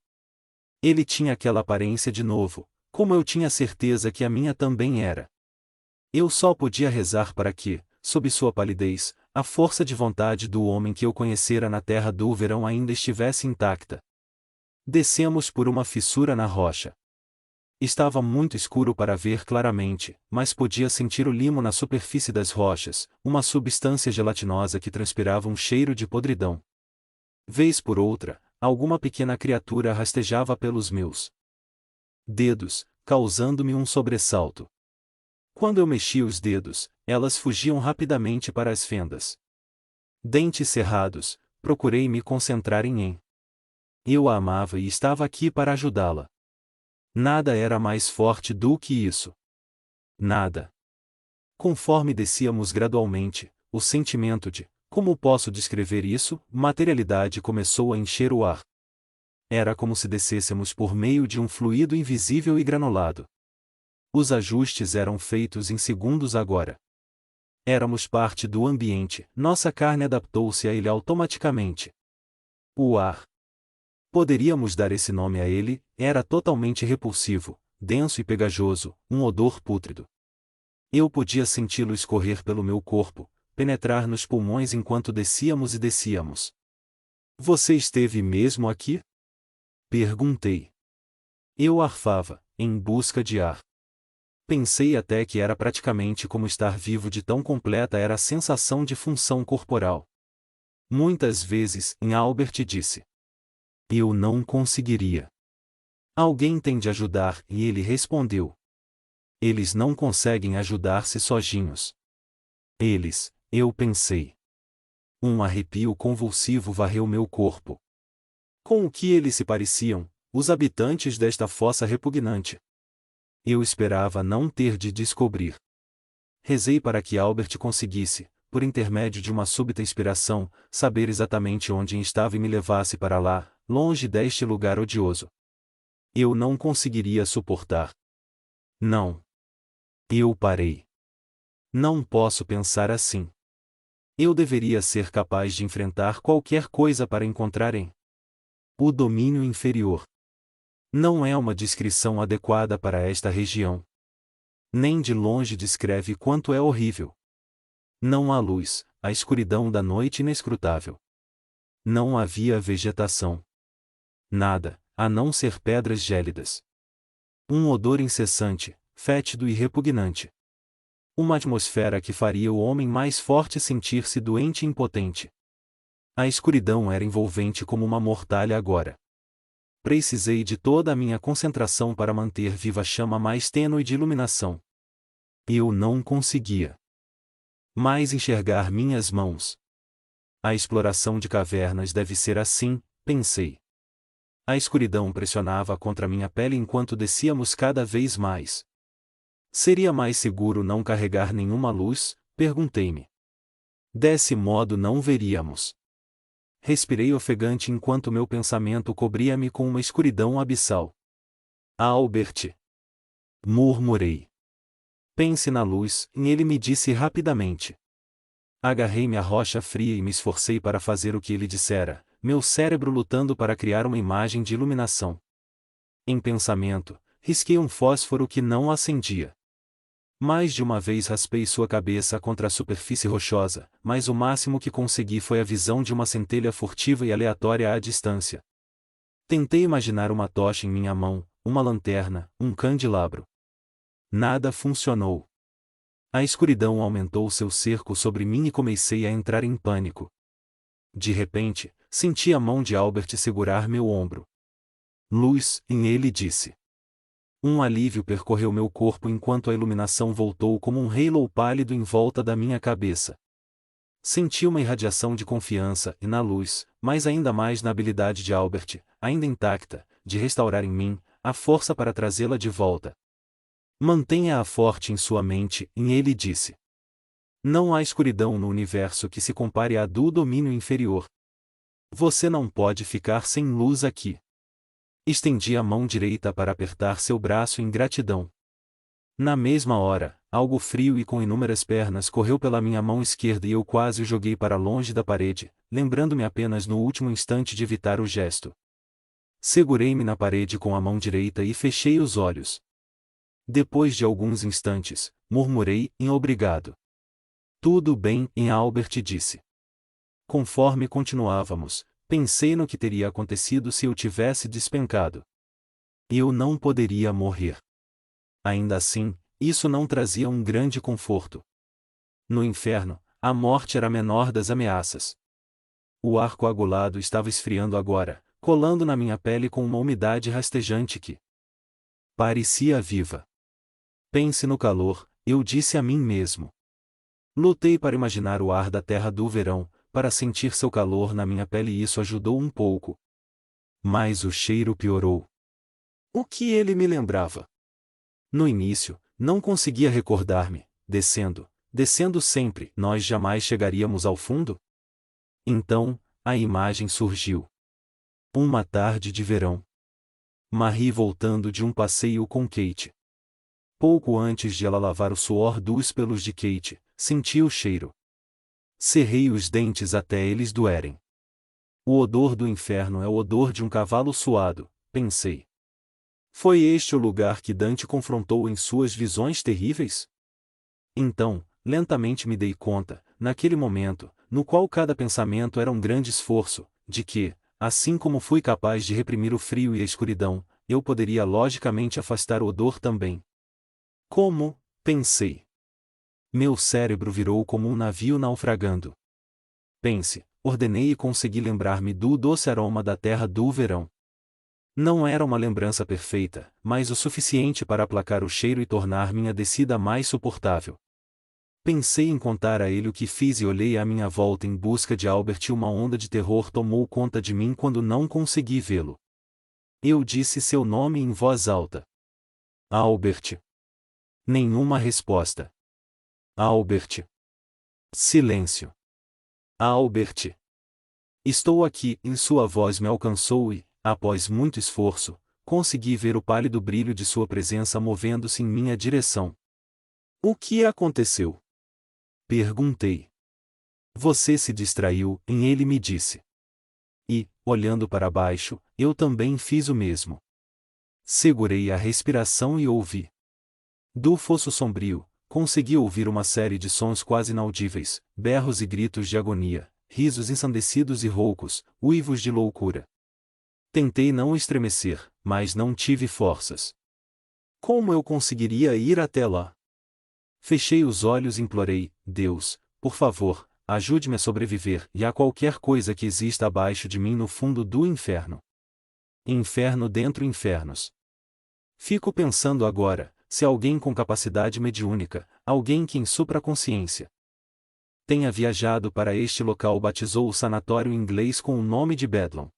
Ele tinha aquela aparência de novo, como eu tinha certeza que a minha também era. Eu só podia rezar para que, sob sua palidez, a força de vontade do homem que eu conhecera na terra do verão ainda estivesse intacta. Descemos por uma fissura na rocha. Estava muito escuro para ver claramente, mas podia sentir o limo na superfície das rochas, uma substância gelatinosa que transpirava um cheiro de podridão. Vez por outra, alguma pequena criatura rastejava pelos meus dedos, causando-me um sobressalto. Quando eu mexia os dedos, elas fugiam rapidamente para as fendas. Dentes cerrados, procurei me concentrar em. Eu a amava e estava aqui para ajudá-la. Nada era mais forte do que isso. Nada. Conforme descíamos gradualmente, o sentimento de, como posso descrever isso, materialidade começou a encher o ar. Era como se descêssemos por meio de um fluido invisível e granulado. Os ajustes eram feitos em segundos agora. Éramos parte do ambiente, nossa carne adaptou-se a ele automaticamente. O ar. Poderíamos dar esse nome a ele, era totalmente repulsivo, denso e pegajoso, um odor pútrido. Eu podia senti-lo escorrer pelo meu corpo, penetrar nos pulmões enquanto descíamos e descíamos. Você esteve mesmo aqui? Perguntei. Eu arfava, em busca de ar. Pensei até que era praticamente como estar vivo, de tão completa era a sensação de função corporal. Muitas vezes, Albert disse. Eu não conseguiria. Alguém tem de ajudar, e ele respondeu. Eles não conseguem ajudar-se sozinhos. Eu pensei. Um arrepio convulsivo varreu meu corpo. Com o que eles se pareciam, os habitantes desta fossa repugnante? Eu esperava não ter de descobrir. Rezei para que Albert conseguisse, por intermédio de uma súbita inspiração, saber exatamente onde estava e me levasse para lá, longe deste lugar odioso. Eu não conseguiria suportar. Não. Eu parei. Não posso pensar assim. Eu deveria ser capaz de enfrentar qualquer coisa para encontrar o domínio inferior. Não é uma descrição adequada para esta região. Nem de longe descreve quanto é horrível. Não há luz, a escuridão da noite inescrutável. Não havia vegetação. Nada, a não ser pedras gélidas. Um odor incessante, fétido e repugnante. Uma atmosfera que faria o homem mais forte sentir-se doente e impotente. A escuridão era envolvente como uma mortalha agora. Precisei de toda a minha concentração para manter viva a chama mais tênue de iluminação. Eu não conseguia mais enxergar minhas mãos. A exploração de cavernas deve ser assim, pensei. A escuridão pressionava contra minha pele enquanto descíamos cada vez mais. Seria mais seguro não carregar nenhuma luz? Perguntei-me. Desse modo não veríamos. Respirei ofegante enquanto meu pensamento cobria-me com uma escuridão abissal. Albert! Murmurei. Pense na luz, e ele me disse rapidamente. Agarrei-me à rocha fria e me esforcei para fazer o que ele dissera, meu cérebro lutando para criar uma imagem de iluminação. Em pensamento, risquei um fósforo que não acendia. Mais de uma vez raspei sua cabeça contra a superfície rochosa, mas o máximo que consegui foi a visão de uma centelha furtiva e aleatória à distância. Tentei imaginar uma tocha em minha mão, uma lanterna, um candelabro. Nada funcionou. A escuridão aumentou seu cerco sobre mim e comecei a entrar em pânico. De repente, senti a mão de Albert segurar meu ombro. Luz, ele disse. Um alívio percorreu meu corpo enquanto a iluminação voltou como um halo pálido em volta da minha cabeça. Senti uma irradiação de confiança e na luz, mas ainda mais na habilidade de Albert, ainda intacta, de restaurar em mim a força para trazê-la de volta. Mantenha-a forte em sua mente, ele disse. Não há escuridão no universo que se compare à do domínio inferior. Você não pode ficar sem luz aqui. Estendi a mão direita para apertar seu braço em gratidão. Na mesma hora, algo frio e com inúmeras pernas correu pela minha mão esquerda e eu quase o joguei para longe da parede, lembrando-me apenas no último instante de evitar o gesto. Segurei-me na parede com a mão direita e fechei os olhos. Depois de alguns instantes, murmurei, obrigado. Tudo bem, Albert disse. Conforme continuávamos, pensei no que teria acontecido se eu tivesse despencado. Eu não poderia morrer. Ainda assim, isso não trazia um grande conforto. No inferno, a morte era a menor das ameaças. O ar coagulado estava esfriando agora, colando na minha pele com uma umidade rastejante que parecia viva. Pense no calor, eu disse a mim mesmo. Lutei para imaginar o ar da terra do verão, para sentir seu calor na minha pele e isso ajudou um pouco. Mas o cheiro piorou. O que ele me lembrava? No início, não conseguia recordar-me, descendo sempre, nós jamais chegaríamos ao fundo? Então, a imagem surgiu. Uma tarde de verão. Marie voltando de um passeio com Kate. Pouco antes de ela lavar o suor dos pelos de Kate, senti o cheiro. Cerrei os dentes até eles doerem. O odor do inferno é o odor de um cavalo suado, pensei. Foi este o lugar que Dante confrontou em suas visões terríveis? Então, lentamente me dei conta, naquele momento, no qual cada pensamento era um grande esforço, de que, assim como fui capaz de reprimir o frio e a escuridão, eu poderia logicamente afastar o odor também. Como? Pensei. Meu cérebro virou como um navio naufragando. Pense, ordenei e consegui lembrar-me do doce aroma da terra do verão. Não era uma lembrança perfeita, mas o suficiente para aplacar o cheiro e tornar minha descida mais suportável. Pensei em contar a ele o que fiz e olhei à minha volta em busca de Albert e uma onda de terror tomou conta de mim quando não consegui vê-lo. Eu disse seu nome em voz alta. Albert. Nenhuma resposta. Albert. Silêncio. Albert. Estou aqui, e sua voz me alcançou e, após muito esforço, consegui ver o pálido brilho de sua presença movendo-se em minha direção. O que aconteceu? Perguntei. Você se distraiu, ele me disse. E, olhando para baixo, eu também fiz o mesmo. Segurei a respiração e ouvi. Do fosso sombrio, consegui ouvir uma série de sons quase inaudíveis, berros e gritos de agonia, risos ensandecidos e roucos, uivos de loucura. Tentei não estremecer, mas não tive forças. Como eu conseguiria ir até lá? Fechei os olhos e implorei, Deus, por favor, ajude-me a sobreviver e a qualquer coisa que exista abaixo de mim no fundo do inferno. Inferno dentro infernos. Fico pensando agora, se alguém com capacidade mediúnica, alguém que em supraconsciência tenha viajado para este local batizou o sanatório inglês com o nome de Bedlam.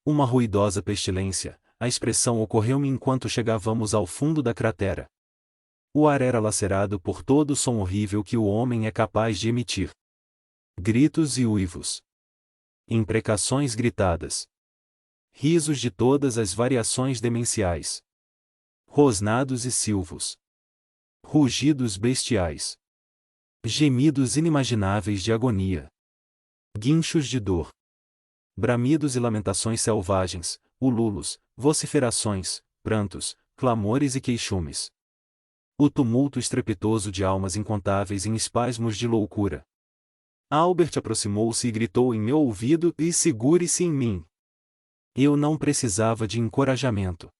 Uma ruidosa pestilência, a expressão ocorreu-me enquanto chegávamos ao fundo da cratera. O ar era lacerado por todo o som horrível que o homem é capaz de emitir. Gritos e uivos. Imprecações gritadas. Risos de todas as variações demenciais. Rosnados e silvos. Rugidos bestiais. Gemidos inimagináveis de agonia. Guinchos de dor. Bramidos e lamentações selvagens, ululos, vociferações, prantos, clamores e queixumes. O tumulto estrepitoso de almas incontáveis em espasmos de loucura. Albert aproximou-se e gritou em meu ouvido e segure-se em mim. Eu não precisava de encorajamento.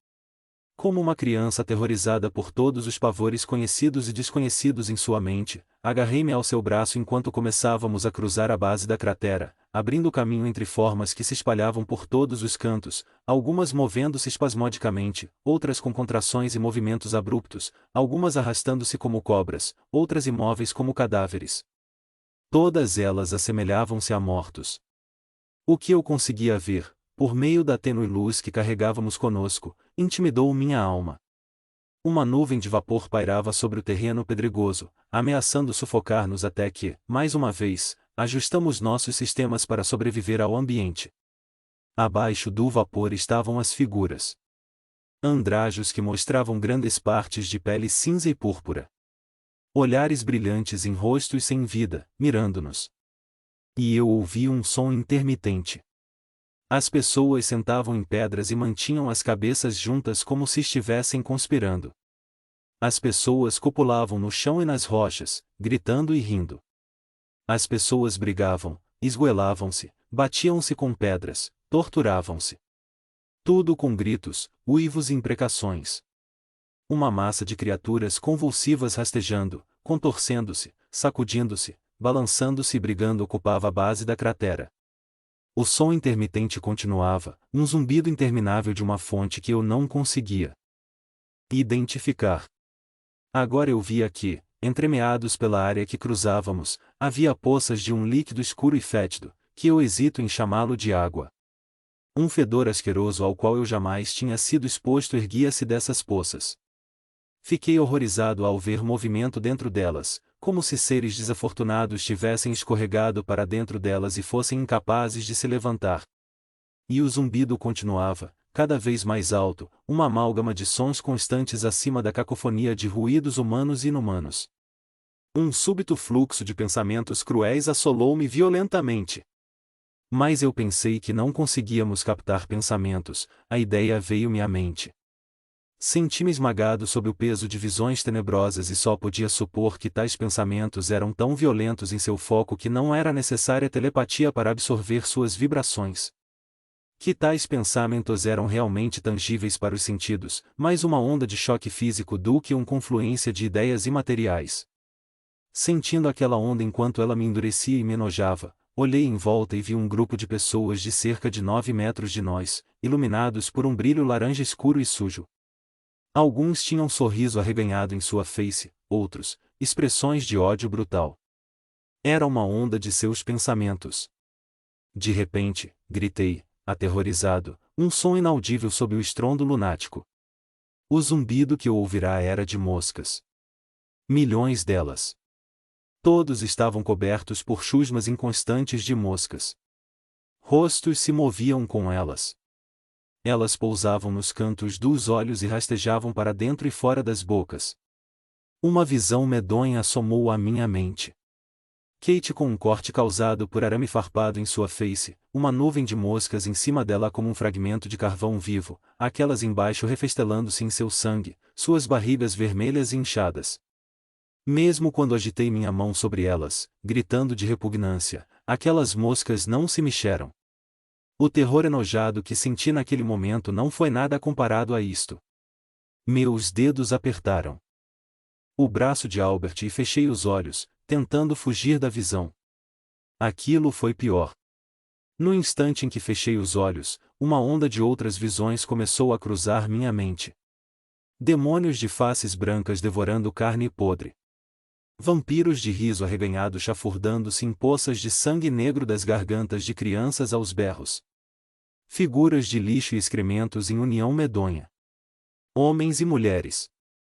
Como uma criança aterrorizada por todos os pavores conhecidos e desconhecidos em sua mente, agarrei-me ao seu braço enquanto começávamos a cruzar a base da cratera, abrindo caminho entre formas que se espalhavam por todos os cantos, algumas movendo-se espasmodicamente, outras com contrações e movimentos abruptos, algumas arrastando-se como cobras, outras imóveis como cadáveres. Todas elas assemelhavam-se a mortos. O que eu conseguia ver, por meio da tênue luz que carregávamos conosco, intimidou minha alma. Uma nuvem de vapor pairava sobre o terreno pedregoso, ameaçando sufocar-nos até que, mais uma vez, ajustamos nossos sistemas para sobreviver ao ambiente. Abaixo do vapor estavam as figuras. Andrajos que mostravam grandes partes de pele cinza e púrpura. Olhares brilhantes em rostos sem vida, mirando-nos. E eu ouvi um som intermitente. As pessoas sentavam em pedras e mantinham as cabeças juntas como se estivessem conspirando. As pessoas copulavam no chão e nas rochas, gritando e rindo. As pessoas brigavam, esgoelavam-se, batiam-se com pedras, torturavam-se. Tudo com gritos, uivos e imprecações. uma massa de criaturas convulsivas rastejando, contorcendo-se, sacudindo-se, balançando-se e brigando ocupava a base da cratera. O som intermitente continuava, um zumbido interminável de uma fonte que eu não conseguia identificar. Agora eu via que, entremeados pela área que cruzávamos, havia poças de um líquido escuro e fétido, que eu hesito em chamá-lo de água. Um fedor asqueroso ao qual eu jamais tinha sido exposto erguia-se dessas poças. Fiquei horrorizado ao ver movimento dentro delas, como se seres desafortunados tivessem escorregado para dentro delas e fossem incapazes de se levantar. E o zumbido continuava, cada vez mais alto, uma amálgama de sons constantes acima da cacofonia de ruídos humanos e inumanos. Um súbito fluxo de pensamentos cruéis assolou-me violentamente. Mas eu pensei que não conseguíamos captar pensamentos, a ideia veio-me à mente. Senti-me esmagado sob o peso de visões tenebrosas e só podia supor que tais pensamentos eram tão violentos em seu foco que não era necessária telepatia para absorver suas vibrações. Que tais pensamentos eram realmente tangíveis para os sentidos, mais uma onda de choque físico do que uma confluência de ideias imateriais. Sentindo aquela onda enquanto ela me endurecia e me enojava, olhei em volta e vi um grupo de pessoas de cerca de 9 metros de nós, iluminados por um brilho laranja escuro e sujo. Alguns tinham um sorriso arreganhado em sua face, outros, expressões de ódio brutal. Era uma onda de seus pensamentos. De repente, gritei, aterrorizado, um som inaudível sob o estrondo lunático. O zumbido que eu ouvirá era de moscas. Milhões delas. Todos estavam cobertos por chusmas inconstantes de moscas. Rostos se moviam com elas. Elas pousavam nos cantos dos olhos e rastejavam para dentro e fora das bocas. Uma visão medonha assomou à minha mente. Kate com um corte causado por arame farpado em sua face, uma nuvem de moscas em cima dela como um fragmento de carvão vivo, aquelas embaixo refestelando-se em seu sangue, suas barrigas vermelhas e inchadas. Mesmo quando agitei minha mão sobre elas, gritando de repugnância, aquelas moscas não se mexeram. O terror enojado que senti naquele momento não foi nada comparado a isto. Meus dedos apertaram o braço de Albert e fechei os olhos, tentando fugir da visão. Aquilo foi pior. No instante em que fechei os olhos, uma onda de outras visões começou a cruzar minha mente. Demônios de faces brancas devorando carne podre. Vampiros de riso arreganhado chafurdando-se em poças de sangue negro das gargantas de crianças aos berros. Figuras de lixo e excrementos em união medonha. Homens e mulheres.